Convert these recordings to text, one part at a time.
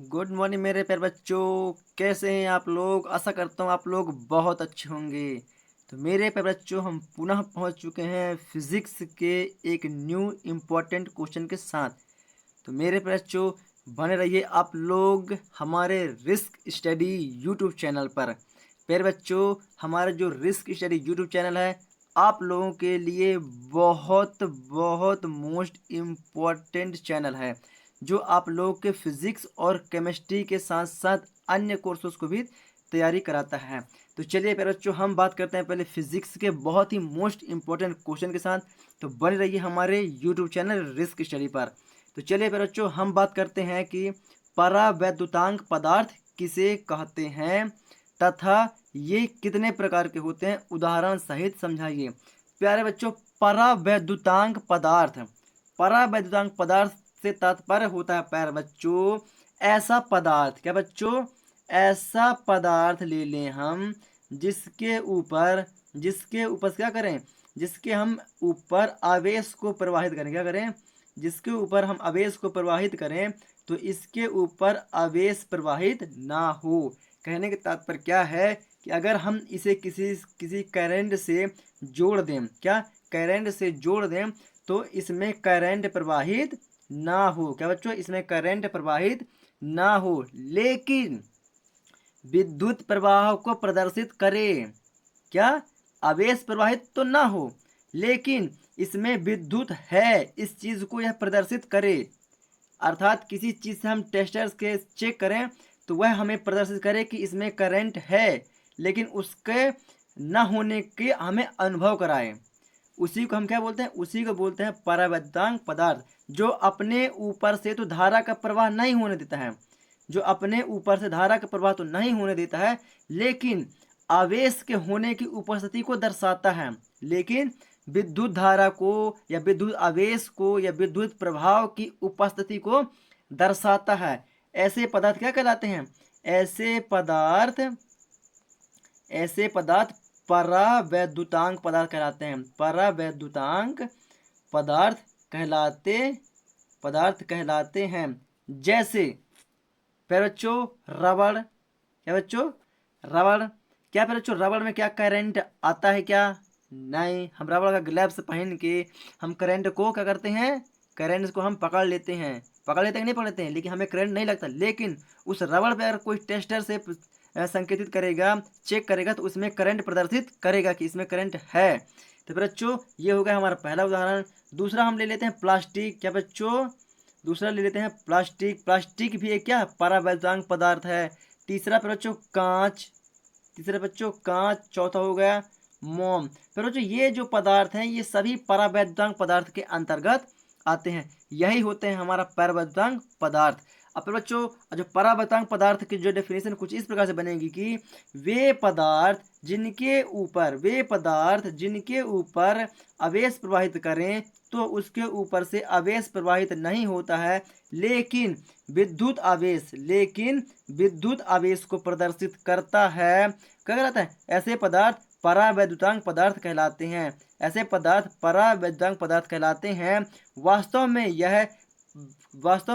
Good morning मेरे प्यारे बच्चों। कैसे हैं आप लोग? आशा करता हूँ आप लोग बहुत अच्छे होंगे। तो मेरे प्यारे बच्चों, हम पुनः पहुँच चुके हैं फिजिक्स के एक न्यू इम्पोर्टेंट क्वेश्चन के साथ। तो मेरे प्यारे बच्चों, बने रहिए आप लोग हमारे रिस्क स्टडी यूट्यूब चैनल पर। प्यारे बच्चों, हमारा जो रिस्क स्टडी यूट्यूब चैनल है आप लोगों के लिए बहुत बहुत मोस्ट इम्पॉर्टेंट चैनल है, जो आप लोगों के फिजिक्स और केमिस्ट्री के साथ साथ अन्य कोर्सेज को भी तैयारी कराता है। तो चलिए प्यारे बच्चों, हम बात करते हैं पहले फिजिक्स के बहुत ही मोस्ट इम्पोर्टेंट क्वेश्चन के साथ। तो बने रहिए हमारे यूट्यूब चैनल रिस्क स्टडी पर। तो चलिए प्यारे बच्चों, हम बात करते हैं कि परावैद्युतांक पदार्थ किसे कहते हैं तथा ये कितने प्रकार के होते हैं, उदाहरण सहित समझाइए। प्यारे बच्चों, परावैद्युतांक पदार्थ, परावैद्युतांक पदार्थ से तात्पर्य होता है प्यारे बच्चों ऐसा पदार्थ, क्या बच्चों, ऐसा पदार्थ ले लें हम जिसके ऊपर क्या करें, जिसके हम ऊपर आवेश को प्रवाहित करें, क्या करें, जिसके ऊपर हम आवेश को प्रवाहित करें तो इसके ऊपर आवेश प्रवाहित ना हो। कहने के तात्पर्य क्या है कि अगर हम इसे किसी किसी करंट से जोड़ दें, क्या, करंट से जोड़ दें तो इसमें करंट प्रवाहित ना हो, क्या बच्चों, इसमें करंट प्रवाहित ना हो, लेकिन विद्युत प्रवाह को प्रदर्शित करे। क्या, आवेश प्रवाहित तो ना हो लेकिन इसमें विद्युत है, इस चीज को यह प्रदर्शित करे। अर्थात किसी चीज से हम टेस्टर के चेक करें तो वह हमें प्रदर्शित करे कि इसमें करंट है, लेकिन उसके न होने के हमें अनुभव कराए। उसी को हम क्या बोलते हैं, उसी को बोलते हैं परावैद्युतांक पदार्थ, जो अपने ऊपर से तो धारा का प्रवाह नहीं होने देता है, जो अपने ऊपर से धारा का प्रवाह तो नहीं होने देता है, लेकिन आवेश के होने की उपस्थिति को दर्शाता है, लेकिन विद्युत धारा को या विद्युत आवेश को या विद्युत प्रभाव की उपस्थिति को दर्शाता है। ऐसे पदार्थ क्या कहलाते हैं, ऐसे पदार्थ परावैद्युतांक पदार्थ कहलाते हैं, परावैद्युतांक पदार्थ कहलाते हैं। जैसे प्यारे बच्चों, रबड़, क्या बच्चों, रबड़, क्या प्यारे बच्चों, रबड़ में क्या करंट आता है क्या? नहीं। हम रबड़ का ग्लव्स पहन के हम करंट को क्या करते हैं, करंट को हम पकड़ लेते हैं, पकड़ लेते हैं कि नहीं पकड़ लेते हैं, लेकिन हमें करंट नहीं लगता। लेकिन उस रबड़ पे अगर कोई टेस्टर से संकेतित करेगा, चेक करेगा तो उसमें करंट प्रदर्शित करेगा कि इसमें करंट है। तो बच्चों, ये हो गया हमारा पहला उदाहरण। दूसरा हम ले लेते हैं प्लास्टिक, क्या बच्चों, दूसरा ले लेते हैं प्लास्टिक। प्लास्टिक भी एक क्या, परावैद्युतांक पदार्थ है। तीसरा पर बच्चों कांच, तीसरा बच्चों कांच। चौथा हो गया मोम। फिर बच्चों ये जो पदार्थ हैं ये सभी परावैद्युतांक पदार्थ के अंतर्गत आते हैं, यही होते हैं हमारा परावैद्युतांक पदार्थ। अब फिर बच्चों, जो परावैद्युतांक पदार्थ की जो डेफिनेशन कुछ इस प्रकार से बनेगी कि वे पदार्थ जिनके ऊपर आवेश प्रवाहित करें तो उसके ऊपर से आवेश प्रवाहित नहीं होता है, लेकिन विद्युत आवेश को प्रदर्शित करता है। क्या कहलाता है? ऐसे पदार्थ परावैद्युतांक पदार्थ कहलाते हैं, ऐसे पदार्थ परावैद्युतांक पदार्थ कहलाते हैं। वास्तव में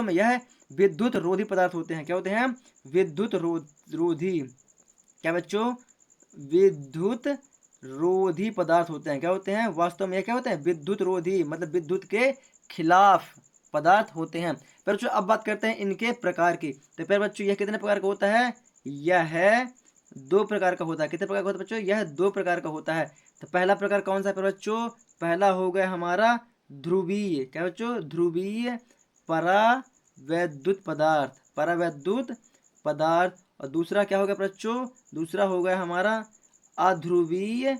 यह विद्युत रोधी पदार्थ होते हैं। क्या होते हैं? विद्युत रोधी। क्या बच्चों? विद्युत रोधी पदार्थ होते हैं। क्या होते हैं? वास्तव में क्या होते हैं? विद्युत रोधी, मतलब विद्युत के खिलाफ पदार्थ होते हैं। फिर बच्चों अब बात करते हैं इनके प्रकार की। तो फिर बच्चों यह कितने प्रकार का होता है? यह दो प्रकार का होता है। कितने प्रकार का होता है बच्चों? यह दो प्रकार का होता है। तो पहला प्रकार कौन सा है बच्चों? पहला हो गया हमारा ध्रुवीय। क्या बच्चों? ध्रुवीय परावैद्युत पदार्थ, परावैद्युत पदार्थ। और दूसरा क्या हो गया बच्चों? दूसरा हो गया हमारा अध्रुवीय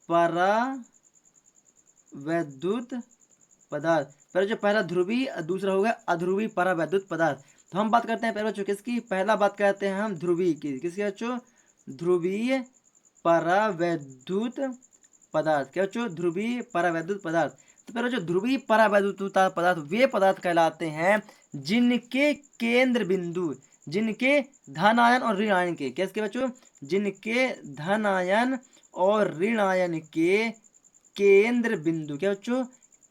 परावैद्युत पदार्थ। पहले जो पहला ध्रुवीय, दूसरा हो गया अध्रुवीय परावैद्युत पदार्थ। तो हम बात करते हैं पहले बच्चों किसकी? पहला बात करते हैं हम ध्रुवीय की। किसकी बच्चों? ध्रुवीय परावैद्युत पदार्थ। क्या बच्चों? ध्रुवीय परावैद्युत पदार्थ। तो पहले जो ध्रुवीय परावैद्युत पदार्थ वे पदार्थ कहलाते हैं जिनके केंद्र बिंदु, जिनके धन आयन और ऋण आयन के, कैसे बच्चों? जिनके धन आयन और ऋण आयन के केंद्र बिंदु, क्या बच्चों?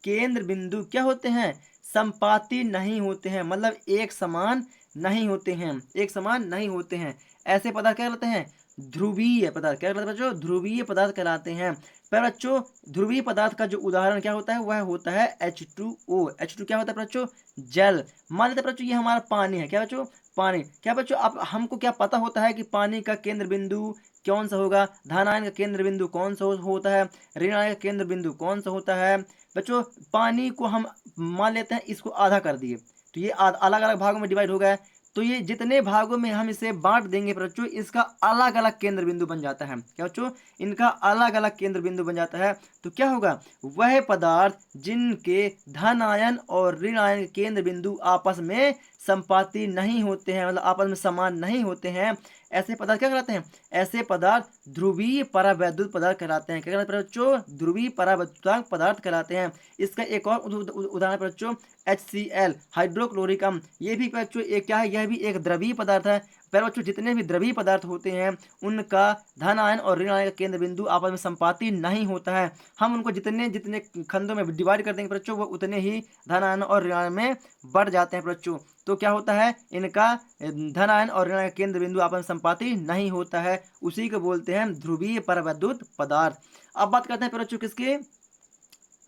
केंद्र बिंदु क्या होते हैं? संपाती नहीं होते हैं, मतलब एक समान नहीं होते हैं, एक समान नहीं होते हैं। ऐसे पदार्थ क्या कहलाते हैं? ध्रुवीय पदार्थ। क्या कहलाते हैं बच्चों? ध्रुवीय पदार्थ कहलाते हैं। पर बच्चों ध्रुवीय पदार्थ का जो उदाहरण क्या होता है? वह होता है H2O। H2 क्या होता है बच्चों? जल। मान लेते हैं बच्चों ये हमारा पानी है। क्या बच्चों? पानी। क्या बच्चों अब हमको क्या पता होता है कि पानी का केंद्र बिंदु कौन सा होगा? धन आयन का केंद्र बिंदु कौन सा होता है? ऋण आयन का केंद्र बिंदु कौन सा होता है? बच्चों पानी को हम मान लेते हैं इसको आधा कर दिए, तो ये अलग अलग भागों में डिवाइड हो गया है। तो ये जितने भागों में हम इसे बांट देंगे बच्चों, इसका अलग अलग केंद्र बिंदु बन जाता है। क्या बच्चों? इनका अलग अलग केंद्र बिंदु बन जाता है। तो क्या होगा? वह पदार्थ जिनके धन आयन और ऋण आयन के केंद्र बिंदु आपस में संपाती नहीं होते हैं, मतलब आपस में समान नहीं होते हैं, ऐसे पदार्थ क्या कहलाते हैं? ऐसे पदार्थ ध्रुवीय परावैद्युत पदार्थ कहलाते हैं। क्या कहलाते हैं बच्चों? ध्रुवीय परावैद्युत पदार्थ कहलाते हैं। इसका एक और उदाहरण बच्चों HCl, हाइड्रोक्लोरिक अम्ल। ये भी बच्चों एक क्या है? यह भी एक द्रवीय पदार्थ है। पर बच्चों जितने भी द्रवीय पदार्थ होते हैं उनका धन आयन और ऋण आयन का केंद्र बिंदु आपस में संपाती नहीं होता है। हम उनको जितने जितने खंडों में डिवाइड कर देंगे बच्चों, वो उतने ही धन आयन और ऋण आयन में बढ़ जाते हैं बच्चों। तो क्या होता है? इनका धन आयन और ऋण आयन का केंद्र बिंदु आपस में संपाती नहीं होता है। उसी को बोलते हैं ध्रुवीय परावैद्युत पदार्थ। अब बात करते हैं बच्चों किसके?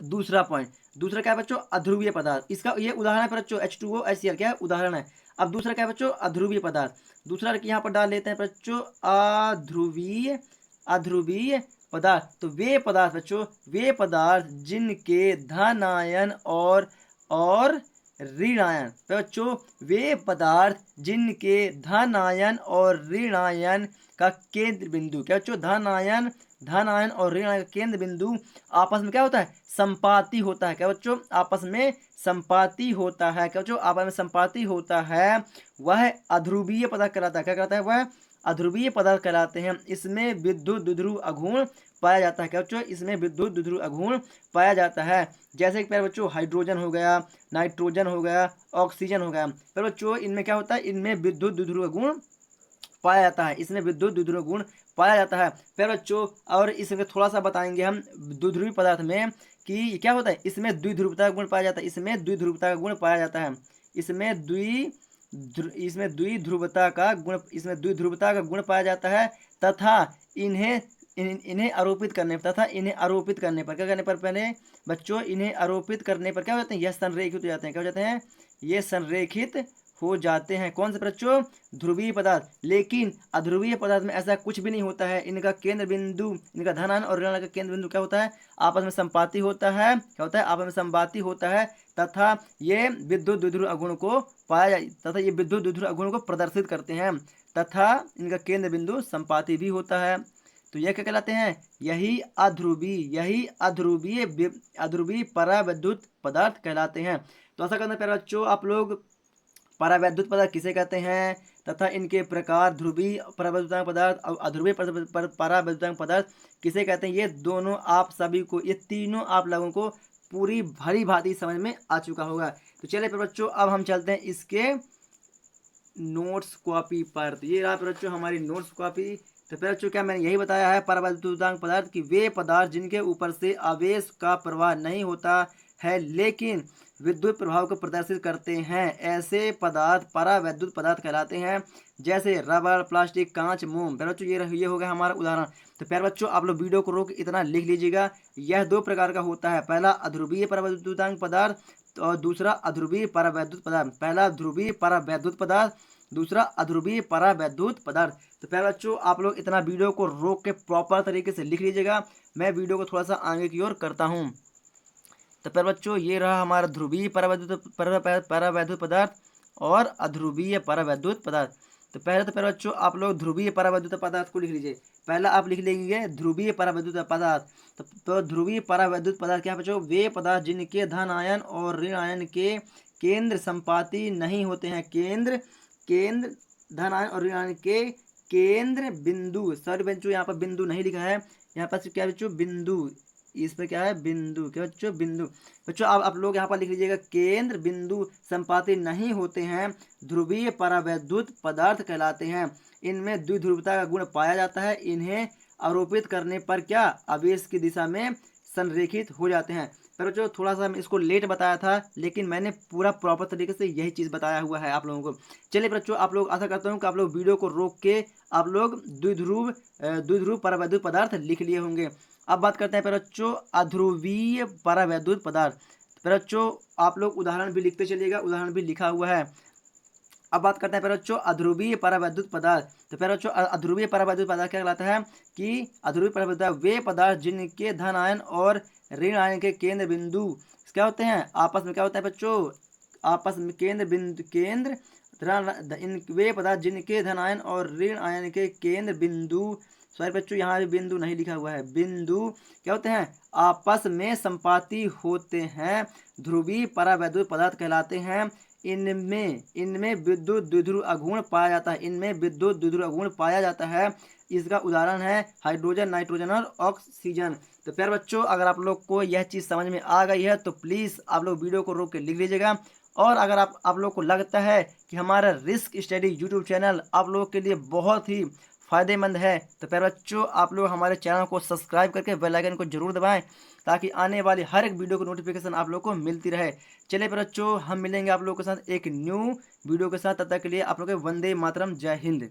दूसरा पॉइंट। दूसरा क्या है बच्चों? अध्रुवीय पदार्थ। इसका ये उदाहरण है बच्चों H2O HCl, क्या है? उदाहरण है। अब दूसरा क्या है बच्चों? अध्रुवीय पदार्थ। दूसरा यहाँ पर डाल लेते हैं बच्चों अध्रुवीय, अध्रुवीय पदार्थ। तो वे पदार्थ बच्चों, वे पदार्थ जिनके धन आयन और ऋण आयन। तो बच्चों वे पदार्थ जिनके धन आयन और ऋण आयन का केंद्र बिंदु, क्या बच्चों? धन आयन और ऋण आयन का केंद्र बिंदु आपस में क्या होता है? संपाती होता है। क्या बच्चों? आपस में संपाती होता है। क्या बच्चों? आपस में संपाती होता है। वह अध्रुवीय पदार्थ कहलाता है। क्या कहलाता है? वह अध्रुवीय पदार्थ कहलाते हैं। इसमें विद्युत द्विध्रुव अघूर्ण पाया जाता है। क्या बच्चों? इसमें विद्युत द्विध्रुव अघूर्ण पाया जाता है। जैसे कि बच्चों हाइड्रोजन हो गया, नाइट्रोजन हो गया, ऑक्सीजन हो गया। पर बच्चों इनमें क्या होता है? इनमें विद्युत द्विध्रुव गुण पाया जाता है। इसमें विद्युत द्विध्रुव गुण पाया जाता है। फिर बच्चों और इसमें थोड़ा सा बताएंगे हम द्विध्रुवीय पदार्थ में कि क्या होता है? इसमें द्विध्रुवता का गुण पाया जाता है। इसमें द्विध्रुवता का गुण पाया जाता है। इसमें द्विध्रुवता का गुण पाया जाता है तथा इन्हें आरोपित करने पर क्या करने पर? पहले बच्चों इन्हें आरोपित करने पर क्या हो जाते हैं? यह संरेखित हो जाते हैं। क्या हो जाते हैं? ये संरेखित हो जाते हैं। कौन से बच्चों? ध्रुवीय पदार्थ। लेकिन अध्रुवीय पदार्थ में ऐसा कुछ भी नहीं होता है। इनका केंद्र बिंदु, इनका धन आयन और ऋण आयन का केंद्र बिंदु क्या होता है? आपस में संपाती होता है। क्या होता है? आपस में संपाती होता है तथा ये विद्युत द्विध्रुव अगुण को प्रदर्शित करते हैं तथा इनका केंद्र बिंदु संपाती भी होता है। तो यह क्या कहलाते हैं? यही अध्रुवीय परावैद्युत पदार्थ कहलाते हैं। तो ऐसा करने पर बच्चों आप लोग परावैद्युत पदार्थ किसे कहते हैं तथा इनके प्रकार ध्रुवीय परावैद्युतांक पदार्थ और अध्रुवीय परावैद्युतांक पदार्थ किसे कहते हैं, ये दोनों आप सभी को, ये तीनों आप लोगों को पूरी भली भांति समझ में आ चुका होगा। तो चलिए फिर बच्चों अब हम चलते हैं इसके नोट्स कॉपी पर। तो ये रहा बच्चों हमारी नोट्स कॉपी। तो फिर बच्चों क्या मैंने यही बताया है परावैद्युतांक पदार्थ कि वे पदार्थ जिनके ऊपर से आवेश का प्रवाह नहीं होता है लेकिन विद्युत प्रभाव को प्रदर्शित करते हैं, ऐसे पदार्थ परावैद्युत पदार्थ कहलाते हैं। जैसे रबर, प्लास्टिक, कांच, मोम। प्यारे बच्चों ये हो गया हमारा उदाहरण। तो प्यारे बच्चों आप लोग वीडियो को रोक इतना लिख लीजिएगा। यह दो प्रकार का होता है, पहला अध्रुवीय परावैद्युतांक पदार्थ और दूसरा अध्रुवीय परावैद्युत पदार्थ। पहला ध्रुवीय परावैद्युत पदार्थ, दूसरा अध्रुवीय परावैद्युत पदार्थ। तो प्यारे बच्चों आप लोग इतना वीडियो को रोक के प्रॉपर तरीके से लिख लीजिएगा। मैं वीडियो को थोड़ा सा आगे की ओर करता हूँ। तो प्यारे बच्चों ये रहा हमारा ध्रुवीय परावैद्युत पदार्थ और अध्रुवीय परावैद्युत पदार्थ। तो प्यारे बच्चों आप लोग ध्रुवीय परावैद्युत पदार्थ को लिख लीजिए। पहला आप लिख लेंगे ध्रुवीय परावैद्युत पदार्थ। तो ध्रुवीय परावैद्युत पदार्थ क्या है बच्चों? वे पदार्थ जिनके धन आयन और ऋण आयन के केंद्र संपाती नहीं होते हैं। केंद्र धन आयन और ऋण आयन के केंद्र बिंदु, सॉरी बच्चों यहाँ पर बिंदु नहीं लिखा है, यहाँ पर क्या है बच्चों? बिंदु। इसमें क्या है? बिंदु। क्या बच्चों? बिंदु। बच्चों आप लोग यहाँ पर लिख लीजिएगा केंद्र बिंदु संपाती नहीं होते हैं, ध्रुवीय परावैद्युत पदार्थ कहलाते हैं। इनमें द्विध्रुवता का गुण पाया जाता है। इन्हें आरोपित करने पर क्या? आवेश की दिशा में संरेखित हो जाते हैं। पर जो थोड़ा सा मैं इसको लेट बताया था, लेकिन मैंने पूरा प्रॉपर तरीके से यही चीज़ बताया हुआ है आप लोगों को। चलिए बच्चों, आप लोग आशा करता हूँ कि आप लोग वीडियो को रोक के आप लोग द्विध्रुव परावैद्युत पदार्थ लिख लिए होंगे। अब बात करते हैं पर बच्चों अध्रुवीय परावैद्युत पदार्थ। पर बच्चों आप लोग उदाहरण भी लिखते चलिएगा, उदाहरण भी लिखा हुआ है। अब बात करते हैं प्यारे बच्चों अध्रुवीय परावैद्युत पदार्थ। तो प्यारे बच्चों अध्रुवीय परावैद्युत पदार्थ क्या कहलाता है कि अध्रुवीय परावैद्युत पदार्थ वे पदार्थ जिनके धन आयन और ऋण आयन के केंद्र बिंदु क्या होते हैं, आपस में क्या होता है बच्चों, आपस में केंद्र इन वे पदार्थ जिनके धन आयन और ऋण आयन के केंद्र बिंदु, सॉरी बच्चों यहाँ भी बिंदु नहीं लिखा हुआ है, बिंदु क्या होते हैं, आपस में संपाती होते हैं, ध्रुवीय परावैद्युत पदार्थ कहलाते हैं। इनमें विद्युत द्विध्रुव अगुण पाया जाता है, इनमें विद्युत द्विध्रुव अगुण पाया जाता है। इसका उदाहरण है हाइड्रोजन, नाइट्रोजन और ऑक्सीजन। तो प्यारे बच्चों अगर आप लोग को यह चीज़ समझ में आ गई है तो प्लीज़ आप लोग वीडियो को रोक के लिख लीजिएगा। और अगर आप लोग को लगता है कि हमारा रिस्क स्टडी यूट्यूब चैनल आप लोगों के लिए बहुत ही फ़ायदेमंद है तो प्यारे बच्चों आप लोग हमारे चैनल को सब्सक्राइब करके बेल आइकन को जरूर दबाएं ताकि आने वाली हर एक वीडियो की नोटिफिकेशन आप लोग को मिलती रहे। चलिए प्यारे बच्चों हम मिलेंगे आप लोगों के साथ एक न्यू वीडियो के साथ, तब तक के लिए आप लोग के वंदे मातरम, जय हिंद।